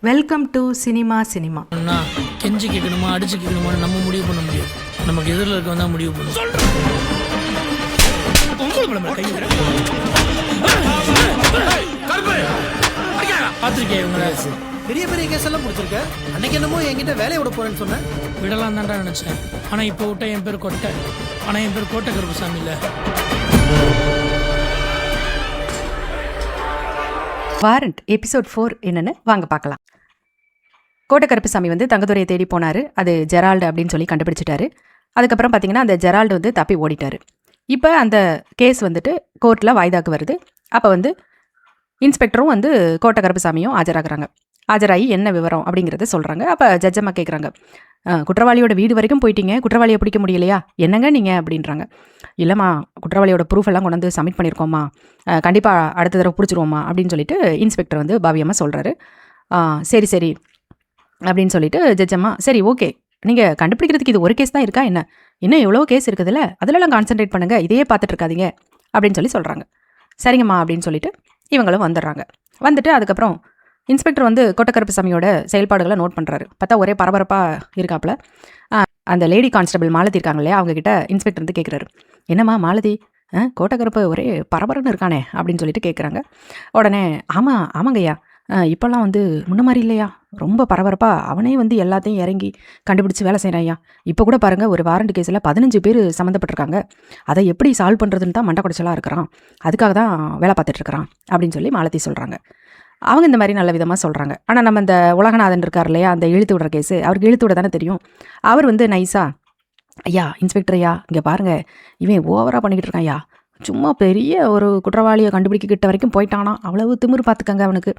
Welcome to cinema cinema. அண்ணா கெஞ்சி கேட்கணுமா அடிச்சு கேட்கணுமான்னு நம்ம முடிவு பண்ண முடியாது. நமக்கு எதிரில் இருக்கவன் தான் முடிவு பண்ணும். பார்த்துருக்கேன் இவங்க பெரிய பெரிய கேஸ் எல்லாம் முடிச்சிருக்க. அன்னைக்கு என்னமோ என்கிட்ட வேலையை விட போறேன்னு சொன்னேன். விடலாம் தான்டா நினச்சேன். ஆனால் இப்போ விட்ட என் பேர் கொட்டை. ஆனால் என் பேர் கோட்டை கருப்புசாமி இல்லை. வாரண்ட் எபிசோட் 4 என்னன்னு வாங்க பார்க்கலாம். கோட்டை கருப்புசாமி வந்து தங்கதுரையை தேடி போனார். அது ஜெரால்டு அப்படின்னு சொல்லி கண்டுபிடிச்சிட்டாரு. அதுக்கப்புறம் பார்த்தீங்கன்னா அந்த ஜெரால்டு வந்து தப்பி ஓடிட்டார். இப்போ அந்த கேஸ் வந்துட்டு கோர்ட்டில் வாய்தாக்கு வருது. அப்போ வந்து இன்ஸ்பெக்டரும் வந்து கோட்டை கருப்புசாமியும் ஆஜராகிறாங்க. ஆஜராகி என்ன விவரம் அப்படிங்கிறத சொல்கிறாங்க. அப்போ ஜட்ஜம்மா கேட்குறாங்க, குற்றவாளியோட வீடு வரைக்கும் போயிட்டீங்க, குற்றவாளியை பிடிக்க முடியலையா, என்னங்க நீங்கள் அப்படின்றாங்க. இல்லைம்மா, குற்றவாளியோட ப்ரூஃப் எல்லாம் கொண்டு வந்து சப்மிட் பண்ணியிருக்கோம்மா, கண்டிப்பாக அடுத்த தடவை பிடிச்சிருவோம்மா அப்படின்னு சொல்லிட்டு இன்ஸ்பெக்டர் வந்து பாவியமாக சொல்கிறாரு. சரி சரி அப்படின்னு சொல்லிட்டு ஜட்ஜம்மா, சரி ஓகே, நீங்கள் கண்டுபிடிக்கிறதுக்கு இது ஒரு கேஸ் தான் இருக்கா என்ன, இன்னும் எவ்வளோ கேஸ் இருக்குதுல்ல, அதிலெல்லாம் கான்சென்ட்ரேட் பண்ணுங்கள், இதையே பார்த்துட்டு இருக்காதீங்க அப்படின்னு சொல்லி சொல்கிறாங்க. சரிங்கம்மா அப்படின்னு சொல்லிட்டு இவங்களும் வந்துடுறாங்க. வந்துட்டு அதுக்கப்புறம் இன்ஸ்பெக்டர் வந்து கோட்டை கருப்புசாமியோட செயல்பாடுகளை நோட் பண்ணுறாரு. பார்த்தா ஒரே பரபரப்பாக இருக்காப்புல. அந்த லேடி கான்ஸ்டபிள் மாலதி இருக்காங்க இல்லையா, அவங்கக்கிட்ட இன்ஸ்பெக்டர் வந்து கேட்குறாரு, என்னம்மா மாலதி, கோட்டை கருப்பு ஒரே பரபரன்னு இருக்கானே அப்படின்னு சொல்லிட்டு கேட்குறாங்க. உடனே ஆமாங்கய்யா, இப்போல்லாம் வந்து முன்ன மாதிரி இல்லையா, ரொம்ப பரபரப்பாக அவனே வந்து எல்லாத்தையும் இறங்கி கண்டுபிடிச்சி வேலை செய்கிறாய்யா. இப்போ கூட பாருங்கள், ஒரு வாரண்ட் கேஸில் 15 பேர் சம்மந்தப்பட்டிருக்காங்க. அதை எப்படி சால்வ் பண்ணுறதுன்னு தான் மண்டை குடைச்சலாக இருக்கிறான், அதுக்காக தான் வேலை பார்த்துட்ருக்குறான் அப்படின்னு சொல்லி மாலதி சொல்கிறாங்க. அவங்க இந்த மாதிரி நல்ல விதமாக சொல்கிறாங்க. ஆனால் நம்ம இந்த உலகநாதன் இருக்கார் இல்லையா, அந்த இழுத்து விடுற கேஸு, அவருக்கு இழுத்து விட தானே தெரியும். அவர் வந்து நைஸாக, ஐயா இன்ஸ்பெக்டர் ஐயா, இங்கே பாருங்கள், இவன் ஓவராக பண்ணிக்கிட்டு இருக்கான் ஐயா, சும்மா பெரிய ஒரு குற்றவாளியை கண்டுபிடிக்கிட்ட வரைக்கும் போயிட்டானா, அவ்வளவு திமிரு பார்த்துக்கங்க அவனுக்கு.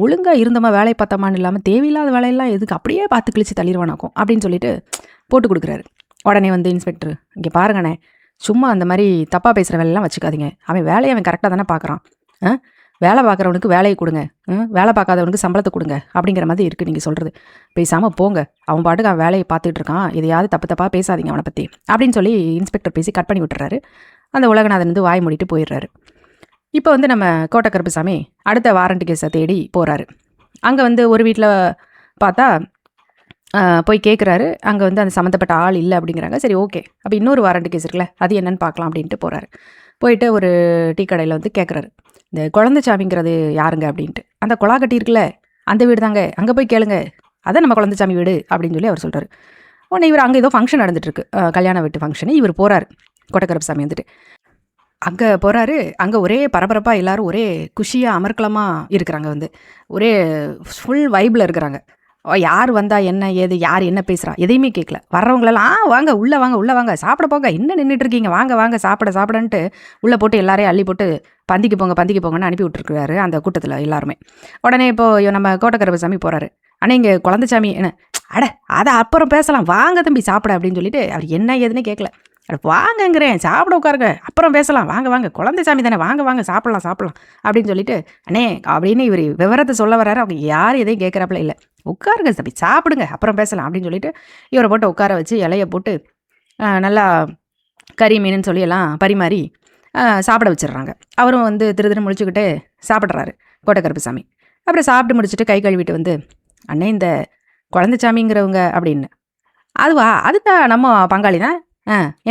ஒழுங்காக இருந்தமா வேலையை பார்த்தமான்னு இல்லாமல் தேவையில்லாத வேலையெல்லாம் எதுக்கு அப்படியே பார்த்து கிழிச்சு தள்ளிடுவானாக்கும் அப்படின்னு சொல்லிட்டு போட்டு கொடுக்குறாரு. உடனே வந்து இன்ஸ்பெக்டர், இங்கே பாருங்கண்ணே, சும்மா அந்த மாதிரி தப்பாக பேசுகிற வேலையெல்லாம் வச்சுக்காதீங்க, அவன் வேலையை அவன் கரெக்டாக தானே பார்க்குறான், வேலை பார்க்குறவனுக்கு வேலையை கொடுங்க, வேலை பார்க்காதவனுக்கு சம்பளத்தை கொடுங்க அப்படிங்கிற மாதிரி இருக்குது நீங்கள் சொல்கிறது. பேசாமல் போங்க, அவன் பாட்டுக்கு அவன் வேலையை பார்த்துட்டு இருக்கான், எதையாவது தப்பாக பேசாதீங்க அவனை பற்றி அப்படின்னு சொல்லி இன்ஸ்பெக்டர் பேசி கட் பண்ணி விட்டுறாரு. அந்த உலகநாதன் வந்து வாய் மூடிட்டு போயிடுறாரு. இப்போ வந்து நம்ம கோட்டை கருப்புசாமி அடுத்த வாரண்ட் கேஸை தேடி போகிறாரு. அங்கே வந்து ஒரு வீட்டில் பார்த்தா போய் கேட்குறாரு. அங்கே வந்து அந்த சம்மந்தப்பட்ட ஆள் இல்லை அப்படிங்கிறாங்க. சரி ஓகே, அப்போ இன்னொரு வாரண்ட் கேஸ் இருக்குல்ல, அது என்னன்னு பார்க்கலாம் அப்படின்ட்டு போகிறாரு. போயிட்டு ஒரு டீ கடையில் வந்து கேட்குறாரு, இந்த குழந்தைச்சாமிங்கிறது யாருங்க அப்படின்ட்டு. அந்த கொலா கட்டி இருக்குல்ல, அந்த வீடு தாங்க, அங்கே போய் கேளுங்க, அதான் நம்ம குழந்தைச்சாமி வீடு அப்படின்னு சொல்லி அவர் சொல்கிறார். உடனே இவர் அங்கே ஏதோ ஃபங்க்ஷன் நடந்துட்டுருக்கு, கல்யாண வீட்டு ஃபங்க்ஷனு. இவர் போகிறாரு, கோட்டை கருப்புசாமி வந்துட்டு அங்கே போகிறாரு. அங்கே ஒரே பரபரப்பாக எல்லோரும் ஒரே குஷியாக அமர்க்கலமாக இருக்கிறாங்க. வந்து ஒரே ஃபுல் வைப்பில் இருக்கிறாங்க. யார் வந்தா என்ன ஏது, யார் என்ன பேசுகிறா எதையுமே கேட்கல. வர்றவங்களெல்லாம் வாங்க உள்ளே வாங்க உள்ளே வாங்க, சாப்பிட போங்க, என்ன நின்றுட்டு இருக்கீங்க, வாங்க வாங்க சாப்பிடன்ட்டு உள்ளே போட்டு எல்லாரையும் அள்ளி போட்டு பந்திக்கு போங்கன்னு அனுப்பி விட்டுருக்குறாரு அந்த கூட்டத்தில் எல்லாருமே. உடனே இப்போது நம்ம கோட்டை கருப்புசாமி போகிறாரு. ஆனால் இங்கே குழந்தைச்சாமி என்ன, அட அதை அப்புறம் பேசலாம், வாங்க தம்பி சாப்பிட அப்படின்னு சொல்லிட்டு அவர் என்ன ஏதுன்னு கேட்கல. வாங்கங்கிறேன், சாப்பிட உட்காருங்க, அப்புறம் பேசலாம், வாங்க வாங்க, குழந்தைச்சாமி தானே, வாங்க வாங்க சாப்பிட்லாம் அப்படின்னு சொல்லிட்டு அண்ணே அப்படின்னு இவர் விவரத்தை சொல்ல வர்றாரு. அவங்க யாரும் எதையும் கேட்குறாப்புல இல்லை. உட்காருங்க தம்பி சாப்பிடுங்க, அப்புறம் பேசலாம் அப்படின்னு சொல்லிட்டு இவரை போட்டு உட்கார வச்சு இலையை போட்டு நல்லா கறி மீனுன்னு சொல்லி எல்லாம் பரிமாறி சாப்பிட வச்சிடுறாங்க. அவரும் வந்து திரு முடிச்சுக்கிட்டு சாப்பிட்றாரு கோட்டை கருப்புசாமி. அப்புறம் சாப்பிட்டு முடிச்சுட்டு கை கழுவிட்டு வந்து, அண்ணே இந்த குழந்தைச்சாமிங்கிறவங்க அப்படின்னு, அதுவா, அதுதான் நம்ம பங்காளி தான்,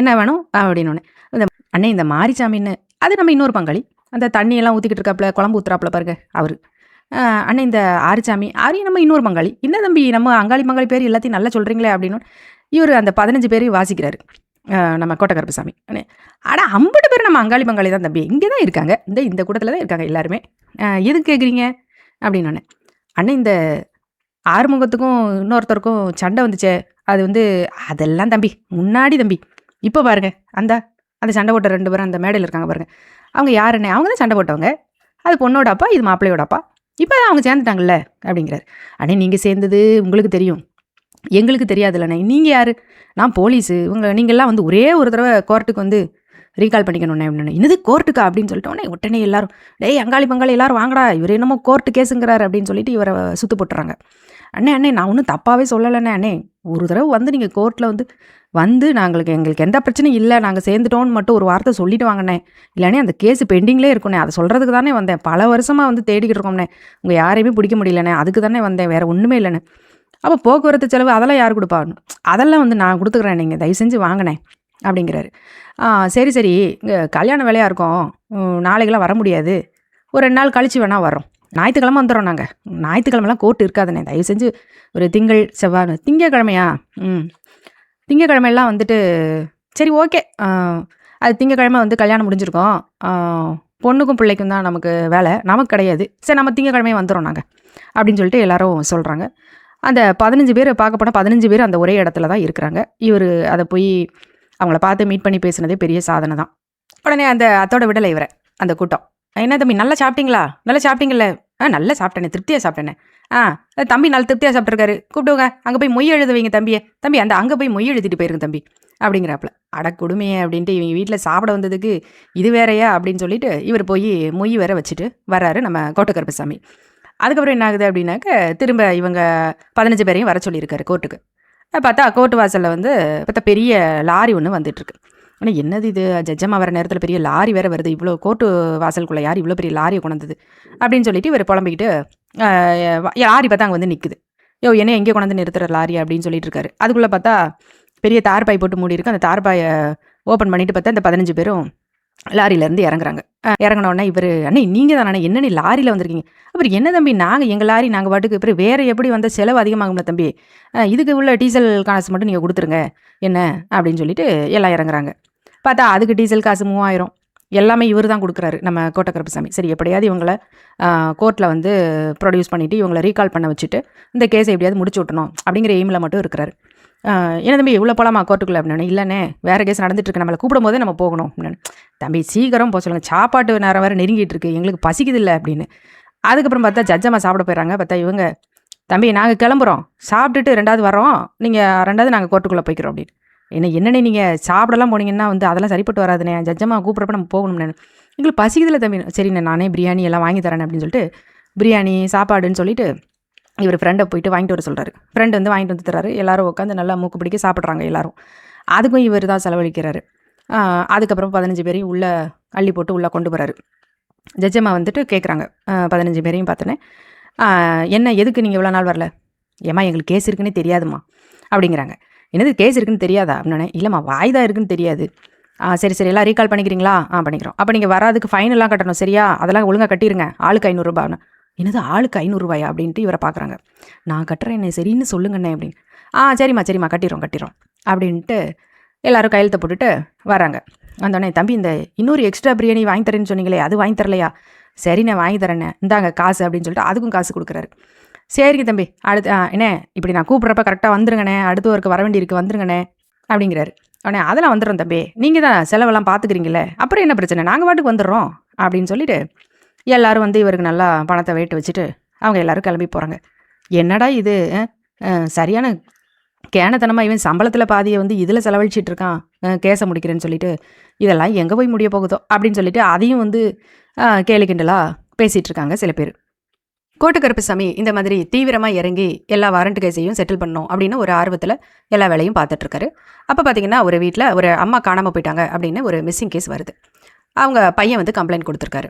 என்ன வேணும் அப்படின்னு. இந்த அண்ணே இந்த மாரிச்சாமின்னு, அது நம்ம இன்னொரு பங்காளி, அந்த தண்ணியெல்லாம் ஊற்றிக்கிட்டு இருக்காப்புல, குழம்பு ஊற்றுறாப்புல பாருங்க அவர். அண்ணே இந்த ஆரிச்சாமி, ஆரியும் நம்ம இன்னொரு பங்காளி. என்ன தம்பி நம்ம அங்காளி பங்காளி பேர் எல்லாத்தையும் நல்லா சொல்கிறீங்களே அப்படின்னு இவர் அந்த 15 பேரையும் வாசிக்கிறாரு நம்ம கோட்டை கருப்புசாமி. அண்ணே அட 50 பேர் நம்ம அங்காளி பங்காளி தான் தம்பி, இங்கே தான் இருக்காங்க, இந்த கூட்டத்தில் தான் இருக்காங்க எல்லாருமே, எதுக்கு கேட்குறீங்க அப்படின்னு. அண்ணே இந்த ஆறுமுகத்துக்கும் இன்னொருத்தருக்கும் சண்டை வந்துச்சே, அது வந்து அதெல்லாம் தம்பி முன்னாடி தம்பி, இப்போ பாருங்க அந்த சண்டை போட்ட 2 பேரும் அந்த மேடையில் இருக்காங்க பாருங்க, அவங்க யாருண்ணே, அவங்க தான் சண்டை போட்டவங்க, அது பொண்ணோட அப்பா, இது மாப்பிள்ளையோட அப்பா, இப்போ அவங்க சேர்ந்துட்டாங்கல்ல அப்படிங்கிறாரு. அண்ணே நீங்கள் சேர்ந்தது உங்களுக்கு தெரியும், எங்களுக்கு தெரியாதுல்லண்ணே, நீங்கள் யார், நான் போலீஸு, நீங்கள்லாம் வந்து ஒரே ஒரு தடவை கோர்ட்டுக்கு வந்து ரீகால் பண்ணிக்கணுண்ணே அப்படின்னு. இன்னது கோர்ட்டுக்கா அப்படின்னு சொல்லிட்டோன்னே உடனே எல்லாரும், டேய் அங்காளி பங்காளி எல்லாரும் வாங்கடா, இவர் என்னமோ கோர்ட்டு கேஸுங்கிறாரு அப்படின்னு சொல்லிட்டு இவரை சுற்று போட்டுறாங்க. அண்ணே நான் ஒன்றும் தப்பாகவே சொல்லலைண்ணே, அண்ணே ஒரு தடவை வந்து நீங்கள் கோர்ட்டில் வந்து வந்து எங்களுக்கு எந்த பிரச்சனையும் இல்லை, நாங்கள் சேர்ந்துட்டோன்னு மட்டும் ஒரு வார்த்தை சொல்லிட்டு வாங்கண்ணே, இல்லைனே அந்த கேஸ் பெண்டிங்லேயே இருக்குண்ணே, அதை சொல்கிறதுக்கு தானே வந்தேன், பல வருஷமாக வந்து தேடிக்கிட்டு இருக்கோம்ண்ணே, உங்கள் யாரையுமே பிடிக்க முடியலண்ணே, அதுக்கு தானே வந்தேன், வேறு ஒன்றுமே இல்லைண்ணே. அப்போ போக்குவரத்து செலவு அதெல்லாம் யார் கொடுப்பா? அதெல்லாம் வந்து நான் கொடுத்துக்குறேன், நீங்கள் தயவு செஞ்சு வாங்கினேன் அப்படிங்கிறாரு. சரி சரி, இங்கே கல்யாண வேலையாக இருக்கோம், நாளைக்கெல்லாம் வர முடியாது, ஒரு 2 நாள் கழிச்சு வேணால் வரோம், ஞாயிற்றுக்கிழமை வந்துடுறோம் நாங்கள், ஞாயிற்றுக்கிழமெல்லாம் கோர்ட்டு இருக்காதுண்ணே, தயவு செஞ்சு ஒரு திங்கள் செவ்வாய் திங்கக்கிழமையா திங்கக்கிழமையெல்லாம் வந்துட்டு சரி ஓகே, அது திங்கக்கிழமை வந்து கல்யாணம் முடிஞ்சிருக்கோம், பொண்ணுக்கும் பிள்ளைக்கும் தான் நமக்கு வேலை, நமக்கு கிடையாது, சரி நம்ம திங்கக்கிழமையே வந்துடுறோம் நாங்கள் அப்படின்னு சொல்லிட்டு எல்லாரும் சொல்கிறாங்க. அந்த 15 பேர் பார்க்க போனால் 15 பேர் அந்த ஒரே இடத்துல தான் இருக்கிறாங்க. இவர் அதை போய் அவங்கள பார்த்து மீட் பண்ணி பேசுனதே பெரிய சாதனை தான். உடனே அந்த அத்தோட விடலை இவரை அந்த கூட்டம். என்ன தம்பி நல்லா சாப்பிட்டீங்களா? நல்லா சாப்பிட்டீங்கல்ல? நல்லா சாப்பிட்டேனே, திருப்தியாக சாப்பிட்டேனே. தம்பி நல்ல திருப்தியாக சாப்பிட்ருக்காரு, கூப்பிடுவோங்க, அங்கே போய் மொய் எழுத வைங்க தம்பியை, தம்பி அந்த அங்கே போய் மொய் எழுதிட்டு போயிருங்க தம்பி அப்படிங்கிறாப்புல. அட கொடுமையே அப்படின்ட்டு இவங்க வீட்டில் சாப்பிட வந்ததுக்கு இது வேறையா அப்படின்னு சொல்லிட்டு இவர் போய் மொய் வேற வச்சுட்டு வர்றாரு நம்ம கோட்டக்கருப்பசாமி. அதுக்கப்புறம் என்ன ஆகுது அப்படின்னாக்க, திரும்ப இவங்க 15 பேரையும் வர சொல்லியிருக்காரு கோர்ட்டுக்கு. பார்த்தா கோர்ட்டு வாசலில் வந்து பார்த்தா பெரிய லாரி ஒன்று வந்துட்டுருக்கு. ஆனால் என்னது இது, ஜட்ஜம்மா வர நேரத்தில் பெரிய லாரி வேறு வருது, இவ்வளோ கோர்ட்டு வாசலுக்குள்ளே யார் இவ்வளோ பெரிய லாரியை கொண்டது அப்படின்னு சொல்லிட்டு இவர் புலம்பிக்கிட்டு லாரி பார்த்தா அங்கே வந்து நிற்குது. என்ன எங்கே கொண்டாந்து நிறுத்துற லாரி அப்படின்னு சொல்லிட்டு இருக்காரு. அதுக்குள்ளே பார்த்தா பெரிய தார்பாய் போட்டு மூடி இருக்கு. அந்த தார்பாயை ஓப்பன் பண்ணிட்டு பார்த்தா இந்த 15 பேரும் லாரியிலேருந்து இறங்குறாங்க. இறங்கினோடனே இவர், அண்ணே நீங்கள் தானே, என்ன நீ லாரியில் வந்திருக்கீங்க? அப்புறம் என்ன தம்பி, எங்கள் லாரி நாங்கள் பாட்டுக்கு, அப்புறம் வேறு எப்படி வந்த செலவு அதிகமாகும்ல தம்பி, இதுக்கு உள்ள டீசல் காசு மட்டும் நீங்கள் கொடுத்துருங்க என்ன அப்படின்னு சொல்லிட்டு எல்லாம் இறங்குறாங்க. பார்த்தா அதுக்கு டீசல் காசு 3000 எல்லாமே இவர் தான் கொடுக்குறாரு நம்ம கோட்டக்கருப்பசாமி. சரி எப்படியாவது இவங்களை கோர்ட்டில் வந்து ப்ரொடியூஸ் பண்ணிவிட்டு இவங்களை ரீகால் பண்ண வச்சுட்டு இந்த கேஸை எப்படியாவது முடிச்சு விட்டணும் அப்படிங்கிற எய்மில் மட்டும் இருக்கிறாரு. என்ன தம்பி இவ்வளோ போகலாமா கோர்ட்டுக்குள்ளே அப்படின்னு? இல்லைண்ணே வேறு கேஸ் நடந்துட்டுருக்கு, நம்மளை கூப்பிடும் போதே நம்ம போகணும் அப்படின்னு. தம்பி சீக்கிரம் போக சொல்லுங்கள், சாப்பாட்டு நேரம் வேறு நெருங்கிட்டு இருக்கு, எங்களுக்கு பசிக்குது இல்லை அப்படின்னு. அதுக்கப்புறம் பார்த்தா ஜட்ஜம்மா சாப்பிட போயிடறாங்க. பார்த்தா இவங்க, தம்பி நாங்கள் கிளம்புறோம், சாப்பிட்டுட்டு 2வது வரோம், நீங்கள் 2வது நாங்கள் கோர்ட்டுக்குள்ளே போய்க்கிறோம் அப்படின்னு. என்னண்ணே நீங்கள் சாப்பிடலாம் போனீங்கன்னா வந்து அதெல்லாம் சரிப்பட்டு வராதுண்ணே, ஜட்ஜம்மா கூப்பிட்றப்ப நம்ம போகணும்னு. எங்களுக்கு பசிக்குதில்ல தம்பி. சரிண்ணே நானே பிரியாணி எல்லாம் வாங்கி தரேன் அப்படின்னு சொல்லிட்டு பிரியாணி சாப்பாடுன்னு சொல்லிட்டு இவர் ஃப்ரெண்டை போயிட்டு வாங்கிட்டு வர சொல்கிறாரு. ஃப்ரெண்டு வந்து வாங்கிட்டு வந்து தர்றாரு. எல்லோரும் உட்காந்து நல்லா மூக்கு பிடிக்க சாப்பிட்றாங்க எல்லோரும். அதுக்கும் இவர் தான் செலவழிக்கிறாரு. அதுக்கப்புறம் 15 பேரையும் உள்ளே அள்ளி போட்டு உள்ளே கொண்டு போகிறாரு. ஜட்ஜம்மா வந்துட்டு கேட்குறாங்க 15 பேரையும் பார்த்தோன்னே, என்ன எதுக்கு நீங்கள் இவ்வளோ நாள் வரல? ஏம்மா எங்களுக்கு கேஸ் இருக்குன்னே தெரியாதுமா அப்படிங்கிறாங்க. என்னது கேஸ் இருக்குன்னு தெரியாதா அப்படின்னே, இல்லைம்மா வாய்தா இருக்குன்னு தெரியாது. சரி சரி எல்லாம் ரீகால் பண்ணிக்கிறீங்களா? பண்ணிக்கிறோம். அப்போ நீங்கள் வராதுக்கு ஃபைன் எல்லாம் கட்டணும் சரியா, அதெல்லாம் ஒழுங்காக கட்டிடுங்க, ஆளுக்கு 500 ரூபான்னு. என்னது ஆளுக்கு 500 ரூபாயா அப்படின்ட்டு இவரை பார்க்குறாங்க. நான் கட்டுறேன் என்ன சரின்னு சொல்லுங்கண்ணே அப்படின்னு. சரிம்மா கட்டிடுறோம் அப்படின்ட்டு எல்லோரும் கையெழுத்த போட்டுட்டு வராங்க. வந்தோடனே, தம்பி இந்த இன்னொரு எக்ஸ்ட்ரா பிரியாணி வாங்கி தரேன்னு சொன்னீங்களே அது வாங்கி தரலையா? சரிண்ணே வாங்கி தரேண்ணே, இந்தாங்க காசு அப்படின்னு சொல்லிட்டு அதுக்கும் காசு கொடுக்குறாரு. சரிங்க தம்பி அடுத்து என்ன இப்படி நான் கூப்பிட்றப்ப கரெக்டாக வந்துருங்கண்ணே, அடுத்த ஒருக்கு வர வேண்டியிருக்கு வந்துருங்கண்ணே அப்படிங்கிறாரு. உடனே அதெல்லாம் வந்துடும் தம்பி, நீங்கள் தான் செலவெல்லாம் பார்த்துக்கிறீங்களே, அப்புறம் என்ன பிரச்சனை, நாங்கள் பாட்டுக்கு வந்துடுறோம் அப்படின்னு சொல்லிட்டு எல்லோரும் வந்து இவருக்கு நல்லா பணத்தை வெயிட்டு வச்சுட்டு அவங்க எல்லோரும் கிளம்பி போகிறாங்க. என்னடா இது சரியான கேனத்தனமாக இவன் சம்பளத்தில் பாதியை வந்து இதில் செலவழிச்சிட்டு இருக்கான் கேஸை முடிக்கிறேன்னு சொல்லிட்டு, இதெல்லாம் எங்கே போய் முடிய போகுதோ அப்படின்னு சொல்லிட்டு அதையும் வந்து கேலி கிண்டலாக பேசிகிட்டு இருக்காங்க சில பேர். கோட்டக்கருப்பசாமி இந்த மாதிரி தீவிரமாக இறங்கி எல்லா வாரண்ட் கேஸையும் செட்டில் பண்ணணும் அப்படின்னு ஒரு ஆர்வத்தில் எல்லா வேலையும் பார்த்துட்ருக்காரு. அப்போ பார்த்தீங்கன்னா ஒரு வீட்டில் ஒரு அம்மா காணாமல் போயிட்டாங்க அப்படின்னு ஒரு மிஸ்ஸிங் கேஸ் வருது. அவங்க பையன் வந்து கம்ப்ளைண்ட் கொடுத்துருக்காரு.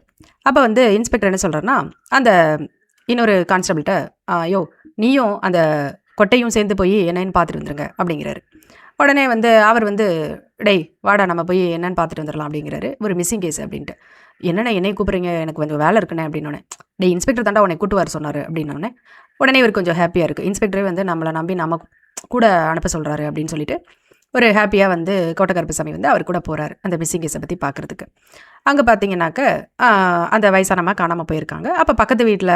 அப்போ வந்து இன்ஸ்பெக்டர் என்ன சொல்கிறாருன்னா, அந்த இன்னொரு கான்ஸ்டபிள்கிட்ட நீயும் அந்த கொட்டையும் சேர்ந்து போய் என்னன்னு பார்த்துட்டு வந்துருங்க அப்படிங்கிறாரு. உடனே வந்து அவர் வந்து டேய் வாடா நம்ம போய் என்னன்னு பார்த்துட்டு வந்துடலாம் அப்படிங்கிறாரு. ஒரு மிஸ்ஸிங் கேஸ் அப்படின்ட்டு. என்னென்ன என்னை கூப்பிட்றீங்க, எனக்கு வந்து வேலை இருக்குண்ணே அப்படின்னோடனே, டேய் இன்ஸ்பெக்டர் தாண்டா உன்னை கூட்டு வர சொன்னார் அப்படின்னோடனே உடனே இவர் கொஞ்சம் ஹாப்பியாக இருக்குது. இன்ஸ்பெக்டரே வந்து நம்மளை நம்பி நம்ம கூட அனுப்ப சொல்கிறாரு அப்படின்னு சொல்லிட்டு ஒரு ஹாப்பியாக வந்து கோட்டக்கருப்பசாமி வந்து அவர் கூட போகிறாரு அந்த மிஸ்ஸிங் கேஸை பற்றி பார்க்குறதுக்கு. அங்கே பார்த்தீங்கன்னாக்க அந்த வயசானம்மா காணாமல் போயிருக்காங்க. அப்போ பக்கத்து வீட்டில்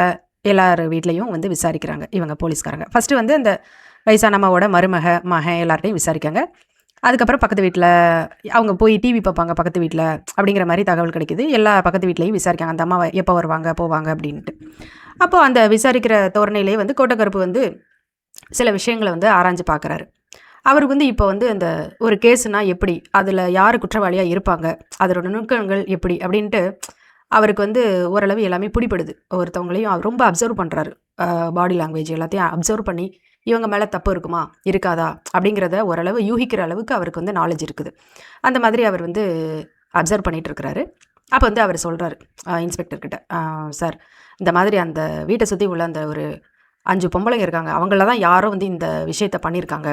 எல்லார் வீட்லேயும் வந்து விசாரிக்கிறாங்க இவங்க போலீஸ்காரங்க. ஃபஸ்ட்டு வந்து அந்த வயசானம்மாவோட மகன் எல்லார்ட்டையும் விசாரிக்காங்க. அதுக்கப்புறம் பக்கத்து வீட்டில் அவங்க போய் டிவி பார்ப்பாங்க பக்கத்து வீட்டில் அப்படிங்கிற மாதிரி தகவல் கிடைக்கிது. எல்லா பக்கத்து வீட்லேயும் விசாரிக்காங்க அந்த அம்மா எப்போ வருவாங்க போவாங்க அப்படின்ட்டு. அப்போது அந்த விசாரிக்கிற தோரணையிலே வந்து கோட்டக்கருப்பு வந்து சில விஷயங்களை வந்து ஆராய்ஞ்சு பார்க்குறாரு. அவருக்கு வந்து இப்போ வந்து இந்த ஒரு கேஸுனால் எப்படி, அதில் யார் குற்றவாளியாக இருப்பாங்க, அதோட நுணுக்கங்கள் எப்படி அப்படின்ட்டு அவருக்கு வந்து ஓரளவு எல்லாமே பிடிப்படுது. ஒருத்தவங்களையும் அவர் ரொம்ப அப்சர்வ் பண்ணுறாரு. பாடி லாங்குவேஜ் எல்லாத்தையும் அப்சர்வ் பண்ணி இவங்க மேலே தப்பு இருக்குமா இருக்காதா அப்படிங்கிறத ஓரளவு யூகிக்கிற அளவுக்கு அவருக்கு வந்து நாலேஜ் இருக்குது. அந்த மாதிரி அவர் வந்து அப்சர்வ் பண்ணிட்டு இருக்கிறாரு. அப்போ வந்து அவர் சொல்கிறாரு இன்ஸ்பெக்டர்கிட்ட, சார் இந்த மாதிரி அந்த வீட்டை சுற்றி உள்ள அந்த ஒரு 5 பொம்பளைங்க இருக்காங்க, அவங்கள தான் யாரோ வந்து இந்த விஷயத்த பண்ணியிருக்காங்க,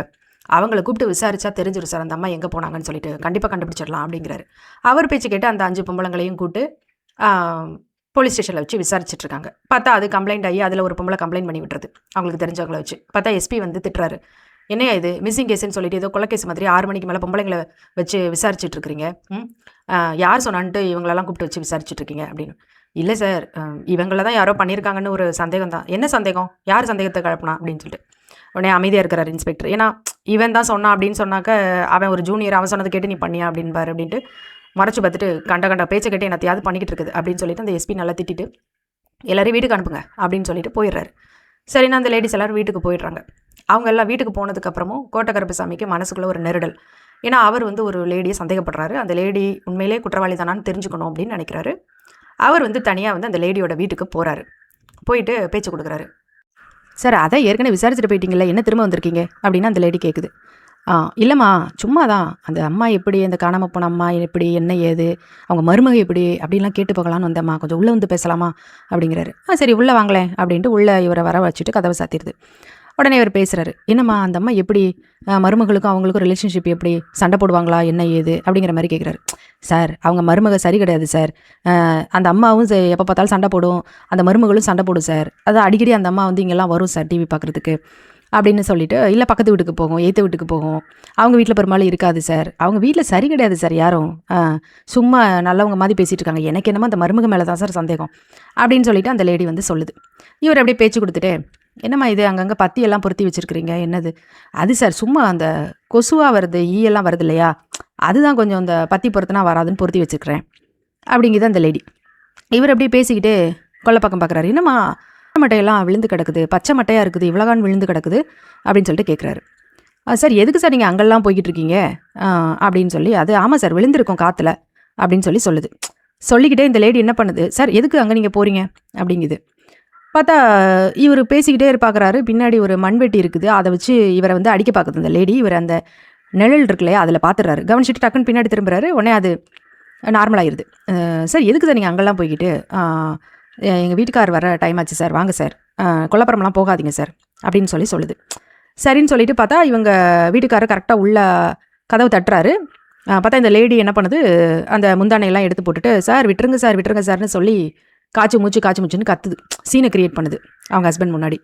அவங்கள கூப்பிட்டு விசாரிச்சா தெரிஞ்சிடும் சார் அந்த அம்மா எங்கே போனாங்கன்னு சொல்லிட்டு கண்டிப்பாக கண்டுபிடிச்சிடலாம் அப்படிங்கிறாரு. அவர் பேச்சு கேட்டு அந்த 5 பொம்பளைங்களையும் கூப்பிட்டு போலீஸ் ஸ்டேஷனில் வச்சு விசாரிச்சுட்டு இருக்காங்க. பார்த்தா அது கம்ப்ளைண்ட் ஆகி அதில் ஒரு பொம்பளை கம்ப்ளைண்ட் பண்ணி விட்டுறது அவங்களுக்கு தெரிஞ்சவங்கள வச்சு. பார்த்தா எஸ்பி வந்து திட்டுறாரு, என்னையா இது மிஸ்ஸிங் கேஸ்ன்னு சொல்லிட்டு ஏதோ கொலை கேஸ் மாதிரி 6 மணிக்கு மேலே பொம்பளைங்களை வச்சு விசாரிச்சுட்டு இருக்கிறீங்க, யார் சொன்னான்ட்டு இவங்களெல்லாம் கூப்பிட்டு வச்சு விசாரிச்சுட்டு இருக்கீங்க அப்படின்னு. இல்லை சார், இவங்கள தான் யாரோ பண்ணியிருக்காங்கன்னு ஒரு சந்தேகம் தான். என்ன சந்தேகம், யார் சந்தேகத்தை கிளப்புனா அப்படின்னு சொல்லிட்டு உடனே அமைதியாக இருக்கிறார் இன்ஸ்பெக்டர். ஏன்னா இவன் தான் சொன்னான் அப்படின்னு சொன்னாக்க அவன் ஒரு ஜூனியர், அவன் சொன்னதை கேட்டு நீ பண்ணியா அப்படின்பாரு அப்படின்ட்டு மறைச்சு பார்த்துட்டு கண்ட பேச்சை கேட்டு என்னத்தையாவது பண்ணிக்கிட்டு இருக்குது அப்படின்னு சொல்லிட்டு அந்த எஸ்பி நல்லா திட்டிட்டு எல்லாரையும் வீட்டுக்கு அனுப்புங்க அப்படின்னு சொல்லிட்டு போயிடுறாரு. சரின்னா அந்த லேடிஸ் எல்லோரும் வீட்டுக்கு போயிடுறாங்க. அவங்க எல்லாம் வீட்டுக்கு போனதுக்கப்புறமும் கோட்டக்கருப்பசாமிக்கு மனசுக்குள்ளே ஒரு நெருடல். ஏன்னா அவர் வந்து ஒரு லேடியை சந்தேகப்படுறாரு. அந்த லேடி உண்மையிலே குற்றவாளி தானான்னு தெரிஞ்சுக்கணும் அப்படின்னு நினைக்கிறாரு. அவர் வந்து தனியாக வந்து அந்த லேடியோட வீட்டுக்கு போகிறாரு. போயிட்டு பேச்சு கொடுக்குறாரு. சார் அதான் ஏற்கனவே விசாரிச்சுட்டு போயிட்டீங்களா, என்ன திரும்ப வந்திருக்கீங்க அப்படின்னு அந்த லேடி கேட்குது. இல்லைம்மா சும்மா தான் அந்த அம்மா எப்படி, அந்த காணாமல் போன அம்மா எப்படி, என்ன ஏது, அவங்க மருமக எப்படி அப்படின்லாம் கேட்டு போகலான்னு வந்தம்மா, கொஞ்சம் உள்ளே வந்து பேசலாமா அப்படிங்கிறாரு. சரி உள்ளே வாங்களேன் அப்படின்ட்டு உள்ளே இவரை வர வச்சுட்டு கதவை சாத்திடுது. உடனே இவர் பேசுகிறாரு, என்னம்மா அந்த அம்மா எப்படி, மருமகளுக்கும் அவங்களுக்கும் ரிலேஷன்ஷிப் எப்படி, சண்டை போடுவாங்களா என்ன ஏது அப்படிங்கிற மாதிரி கேட்குறாரு. சார் அவங்க மருமக சரி கிடையாது சார், அந்த அம்மாவும் எப்போ பார்த்தாலும் சண்டை போடும், அந்த மருமகளும் சண்டை போடும் சார், அது அடிக்கடி அந்த அம்மா வந்து இங்கெல்லாம் வரும் சார் டிவி பார்க்குறதுக்கு அப்படின்னு சொல்லிட்டு, இல்லை பக்கத்து வீட்டுக்கு போகும், எய்த்த வீட்டுக்கு போகும், அவங்க வீட்டில் பெரும்பாலும் இருக்காது சார், அவங்க வீட்டில் சரி கிடையாது சார் யாரும், சும்மா நல்லவங்க மாதிரி பேசிகிட்டு இருக்காங்க, எனக்கு என்னமோ அந்த மருமக மேலே தான் சார் சந்தேகம் அப்படின்னு சொல்லிட்டு அந்த லேடி வந்து சொல்லுது. இவர் அப்படியே பேச்சு கொடுத்துட்டு, என்னம்மா இது அங்கங்கே பத்தியெல்லாம் பொருத்தி வச்சுருக்கிறீங்க என்னது, அது சார் சும்மா அந்த கொசுவாக வருது ஈயெல்லாம் வருது இல்லையா, அதுதான் கொஞ்சம் அந்த பத்தி பொருத்தினா வராதுன்னு பொருத்தி வச்சுருக்கிறேன் அப்படிங்குது அந்த லேடி. இவர் அப்படியே பேசிக்கிட்டு கொல்லை பக்கம் பார்க்குறாரு. என்னம்மா மட்டையெல்லாம் விழுந்து கிடக்குது, பச்சை மட்டையாக இருக்குது, இவ்வளோகான் விழுந்து கிடக்குது அப்படின்னு சொல்லிட்டு கேட்குறாரு. சார் எதுக்கு சார் நீங்கள் அங்கெல்லாம் போய்கிட்டு இருக்கீங்க அப்படின்னு சொல்லி, அது ஆமாம் சார் விழுந்திருக்கோம் காற்றுல அப்படின்னு சொல்லுது. சொல்லிக்கிட்டே இந்த லேடி என்ன பண்ணுது, சார் எதுக்கு அங்கே நீங்கள் போகிறீங்க அப்படிங்குது. பார்த்தா இவர் பேசிக்கிட்டே பார்க்குறாரு. பின்னாடி ஒரு மண்வெட்டி இருக்குது, அதை வச்சு இவரை வந்து அடிக்க பார்க்குது அந்த லேடி. இவர் அந்த நிழல் இருக்கு இல்லையா அதில் பார்த்துடுறாரு. கவனிச்சுட்டு டக்குன்னு பின்னாடி திரும்புறாரு. உடனே அது நார்மலாகிடுது. சார் எதுக்கு சார் நீங்கள் அங்கெல்லாம் போய்கிட்டு, எங்கள் வீட்டுக்கார் வர டைம் ஆச்சு சார், வாங்க சார், கொல்லப்புறம்லாம் போகாதீங்க சார் அப்படின்னு சொல்லுது. சரின்னு சொல்லிட்டு பார்த்தா இவங்க வீட்டுக்காரர் கரெக்டாக உள்ள கதவு தட்டுறாரு. பார்த்தா இந்த லேடி என்ன பண்ணுது, அந்த முந்தானையெல்லாம் எடுத்து போட்டுட்டு சார் விட்டுருங்க சார் விட்டுருங்க சார்னு சொல்லி காய்ச்சி மூச்சுன்னு கத்துது, சீனை கிரியேட் பண்ணுது அவங்க ஹஸ்பண்ட் முன்னாடி.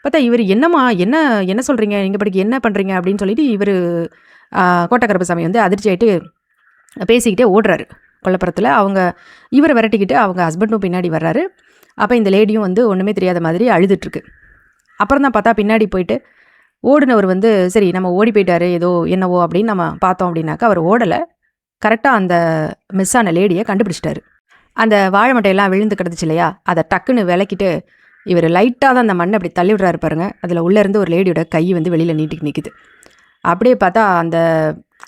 பார்த்தா இவர் என்னம்மா என்ன சொல்கிறீங்க, நீங்கள் படிக்க என்ன பண்ணுறீங்க அப்படின்னு சொல்லிட்டு இவர் கோட்டக்கருப்பசாமி வந்து அதிர்ச்சி ஆகிட்டு பேசிக்கிட்டே ஓடுறாரு கொல்லப்புறத்தில். அவங்க இவரை விரட்டிக்கிட்டு அவங்க ஹஸ்பண்டும் பின்னாடி வர்றாரு. அப்போ இந்த லேடியும் வந்து ஒன்றுமே தெரியாத மாதிரி அழுதுட்டுருக்கு. அப்புறம் தான் பார்த்தா பின்னாடி போயிட்டு ஓடினவர் வந்து சரி நம்ம ஓடி போயிட்டாரு ஏதோ என்னவோ அப்படின்னு நம்ம பார்த்தோம் அப்படின்னாக்கா அவர் ஓடலை, கரெக்டாக அந்த மிஸ் ஆன லேடியை கண்டுபிடிச்சிட்டாரு. அந்த வாழை மட்டையெல்லாம் விழுந்து கிடந்துச்சு இல்லையா, அதை டக்குன்னு விளக்கிட்டு இவர் லைட்டாக தான் அந்த மண்ணை அப்படி தள்ளி விடுறாரு பாருங்க. அதில் உள்ளேருந்து ஒரு லேடியோட கை வந்து வெளியில் நீட்டிக்கு நிற்குது. அப்படியே பார்த்தா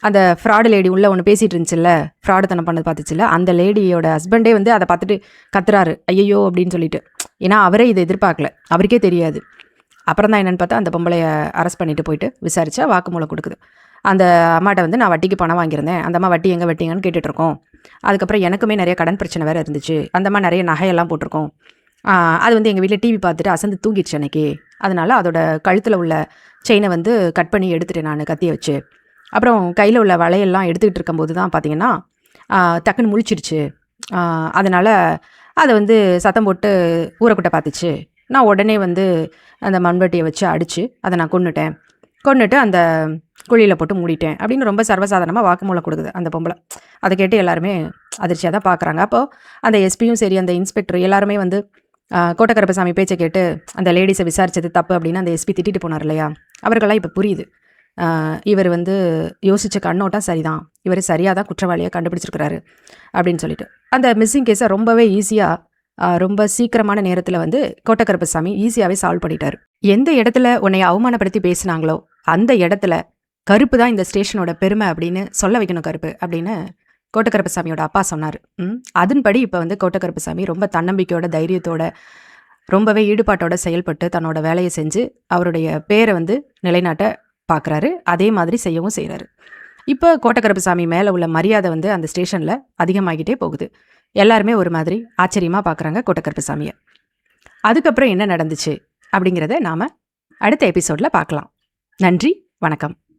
அந்த ஃப்ராடு லேடி உள்ளே ஒன்று பேசிகிட்டு இருந்துச்சுல்ல, ஃப்ராடு தனம் பண்ணது பார்த்துச்சுல்ல, அந்த லேடியோட ஹஸ்பண்டே வந்து அதை பார்த்துட்டு கத்துறாரு ஐயோ அப்படின்னு சொல்லிட்டு. ஏன்னா அவரே இதை எதிர்பார்க்கல, அவருக்கே தெரியாது. அப்புறம் தான் என்னென்னு பார்த்தா அந்த பொம்பளையை அரெஸ்ட் பண்ணிட்டு போயிட்டு விசாரித்தா வாக்குமூலம் கொடுக்குது. அந்த அம்மாட்ட வந்து நான் வட்டிக்கு பணம் வாங்கியிருந்தேன், அந்த அம்மா வட்டி எங்கே வட்டிங்கன்னு கேட்டுட்ருக்கோம். அதுக்கப்புறம் எனக்குமே நிறைய கடன் பிரச்சனை வேறு இருந்துச்சு, அந்த அம்மா நிறைய நகையெல்லாம் போட்டிருக்கோம். அது வந்து எங்கள் வீட்டில் டிவி பார்த்துட்டு அசந்து தூங்கிடுச்சு அன்னைக்கு, அதனால் அதோட கழுத்தில் உள்ள செயினை வந்து கட் பண்ணி எடுத்துட்டேன் நான் கத்தியை வச்சு. அப்புறம் கையில் உள்ள வளையெல்லாம் எடுத்துக்கிட்டு இருக்கும்போது தான் பார்த்தீங்கன்னா டக்குன்னு முழிச்சிருச்சு. அதனால் அதை வந்து சத்தம் போட்டு ஊரைக்குட்டை பார்த்துச்சு. நான் உடனே வந்து அந்த மண்வெட்டியை வச்சு அடித்து அதை நான் கொன்னுட்டு அந்த குழியில் போட்டு மூடிட்டேன் அப்படின்னு ரொம்ப சர்வசாதாரணமாக வாக்குமூலம் கொடுக்குது அந்த பொம்பளை. அதை கேட்டு எல்லாருமே அதிர்ச்சியாக தான் பார்க்குறாங்க. அப்போது அந்த எஸ்பியும் சரி அந்த இன்ஸ்பெக்டர் எல்லாருமே வந்து கோட்டக்கருப்பசாமி பேச்சை கேட்டு அந்த லேடிஸை விசாரித்தது தப்பு அப்படின்னு அந்த எஸ்பி திட்டிட்டு போனார் இல்லையா, அவருக்கெல்லாம் இப்போ புரியுது. இவர் வந்து யோசித்த கண்ணோட்டம் சரிதான், இவர் சரியாக தான் குற்றவாளியை கண்டுபிடிச்சிருக்கிறாரு அப்படின்னு சொல்லிட்டு அந்த மிஸ்ஸிங் கேஸை ரொம்பவே ஈஸியாக ரொம்ப சீக்கிரமான நேரத்தில் வந்து கோட்டக்கருப்பசாமி ஈஸியாகவே சால்வ் பண்ணிட்டார். எந்த இடத்துல உன்னை அவமானப்படுத்தி பேசினாங்களோ அந்த இடத்துல கருப்பு தான் இந்த ஸ்டேஷனோட பெருமை அப்படின்னு சொல்ல வைக்கணும் கருப்பு அப்படின்னு கோட்டக்கருப்பசாமியோட அப்பா சொன்னார். அதன்படி இப்போ வந்து கோட்டக்கருப்பசாமி ரொம்ப தன்னம்பிக்கையோட, தைரியத்தோட, ரொம்பவே ஈடுபாட்டோட செயல்பட்டு தன்னோட வேலையை செஞ்சு அவருடைய பேரை வந்து நிலைநாட்ட பார்க்குறாரு. அதே மாதிரி செய்யவும் செய்கிறாரு. இப்போ கோட்டக்கருப்பசாமி மேலே உள்ள மரியாதை வந்து அந்த ஸ்டேஷனில் அதிகமாகிட்டே போகுது. எல்லாருமே ஒரு மாதிரி ஆச்சரியமாக பார்க்குறாங்க கோட்டக்கருப்பசாமியை. அதுக்கப்புறம் என்ன நடந்துச்சு அப்படிங்கிறத நாம் அடுத்த எபிசோடில் பார்க்கலாம். நன்றி, வணக்கம்.